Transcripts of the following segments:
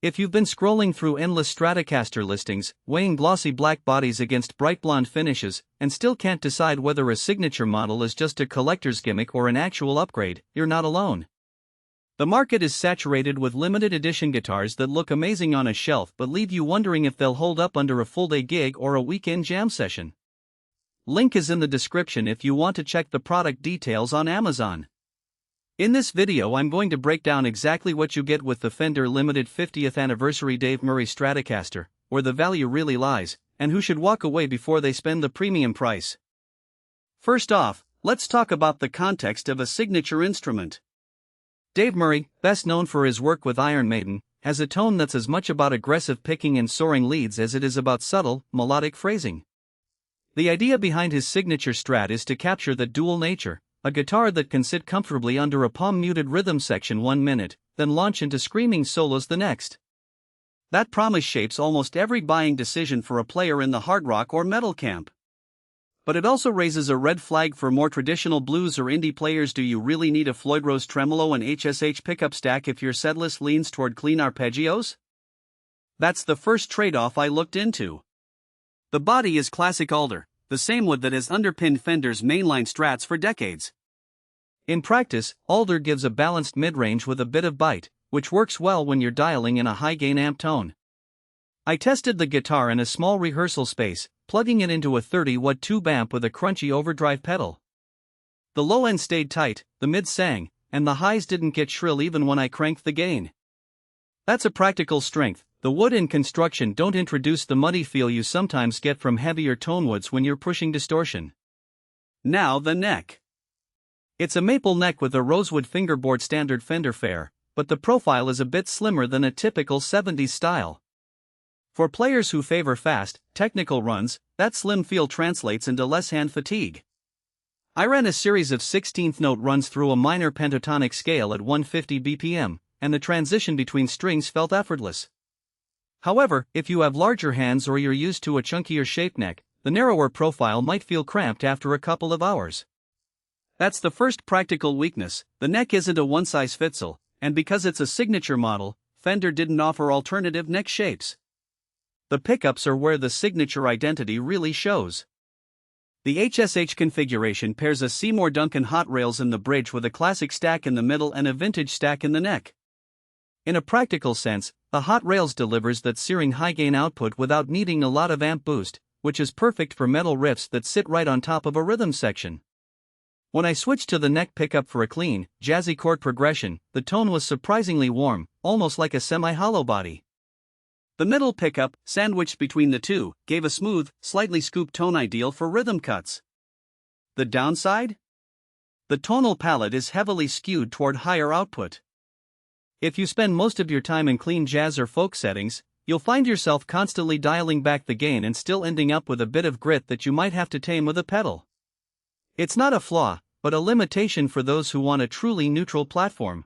If you've been scrolling through endless Stratocaster listings, weighing glossy black bodies against bright blonde finishes, and still can't decide whether a signature model is just a collector's gimmick or an actual upgrade, you're not alone. The market is saturated with limited edition guitars that look amazing on a shelf but leave you wondering if they'll hold up under a full-day gig or a weekend jam session. Link is in the description if you want to check the product details on Amazon. In this video I'm going to break down exactly what you get with the Fender limited 50th anniversary Dave Murray Stratocaster, where the value really lies, and who should walk away before they spend the premium price. First off, let's talk about the context of a signature instrument. Dave Murray, best known for his work with Iron Maiden, has a tone that's as much about aggressive picking and soaring leads as it is about subtle, melodic phrasing. The idea behind his signature Strat is to capture that dual nature, a guitar that can sit comfortably under a palm-muted rhythm section 1 minute, then launch into screaming solos the next. That promise shapes almost every buying decision for a player in the hard rock or metal camp. But it also raises a red flag for more traditional blues or indie players. Do you really need a Floyd Rose Tremolo and HSH pickup stack if your setlist leans toward clean arpeggios? That's the first trade-off I looked into. The body is classic Alder, the same wood that has underpinned Fender's mainline Strats for decades. In practice, Alder gives a balanced mid-range with a bit of bite, which works well when you're dialing in a high-gain amp tone. I tested the guitar in a small rehearsal space, plugging it into a 30-watt tube amp with a crunchy overdrive pedal. The low end stayed tight, the mid sang, and the highs didn't get shrill even when I cranked the gain. That's a practical strength. The wood in construction don't introduce the muddy feel you sometimes get from heavier tone woods when you're pushing distortion. Now the neck. It's a maple neck with a rosewood fingerboard standard Fender fare, but the profile is a bit slimmer than a typical 70s style. For players who favor fast, technical runs, that slim feel translates into less hand fatigue. I ran a series of 16th note runs through a minor pentatonic scale at 150 BPM, and the transition between strings felt effortless. However, if you have larger hands or you're used to a chunkier shaped neck, the narrower profile might feel cramped after a couple of hours. That's the first practical weakness. The neck isn't a one-size-fits-all, and because it's a signature model, Fender didn't offer alternative neck shapes. The pickups are where the signature identity really shows. The HSH configuration pairs a Seymour Duncan hot rails in the bridge with a classic stack in the middle and a vintage stack in the neck. In a practical sense, the hot rails delivers that searing high-gain output without needing a lot of amp boost, which is perfect for metal riffs that sit right on top of a rhythm section. When I switched to the neck pickup for a clean, jazzy chord progression, the tone was surprisingly warm, almost like a semi-hollow body. The middle pickup, sandwiched between the two, gave a smooth, slightly scooped tone ideal for rhythm cuts. The downside? The tonal palette is heavily skewed toward higher output. If you spend most of your time in clean jazz or folk settings, you'll find yourself constantly dialing back the gain and still ending up with a bit of grit that you might have to tame with a pedal. It's not a flaw, but a limitation for those who want a truly neutral platform.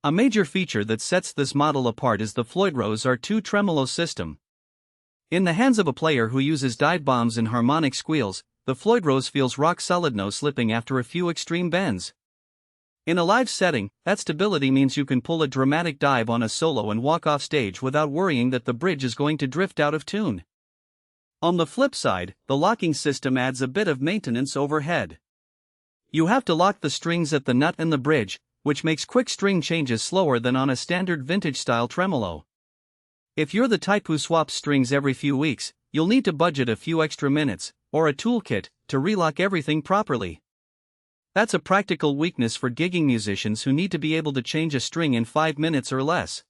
A major feature that sets this model apart is the Floyd Rose R2 Tremolo system. In the hands of a player who uses dive bombs and harmonic squeals, the Floyd Rose feels rock solid, no slipping after a few extreme bends. In a live setting, that stability means you can pull a dramatic dive on a solo and walk off stage without worrying that the bridge is going to drift out of tune. On the flip side, the locking system adds a bit of maintenance overhead. You have to lock the strings at the nut and the bridge, which makes quick string changes slower than on a standard vintage-style tremolo. If you're the type who swaps strings every few weeks, you'll need to budget a few extra minutes, or a toolkit, to relock everything properly. That's a practical weakness for gigging musicians who need to be able to change a string in 5 minutes or less.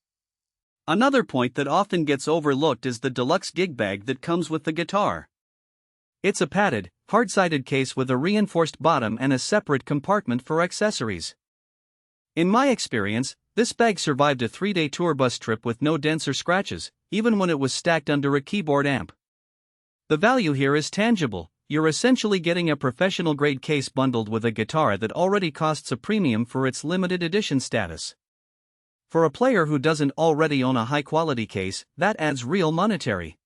Another point that often gets overlooked is the deluxe gig bag that comes with the guitar. It's a padded, hard-sided case with a reinforced bottom and a separate compartment for accessories. In my experience, this bag survived a 3-day tour bus trip with no dents or scratches, even when it was stacked under a keyboard amp. The value here is tangible. You're essentially getting a professional-grade case bundled with a guitar that already costs a premium for its limited edition status. For a player who doesn't already own a high-quality case, that adds real monetary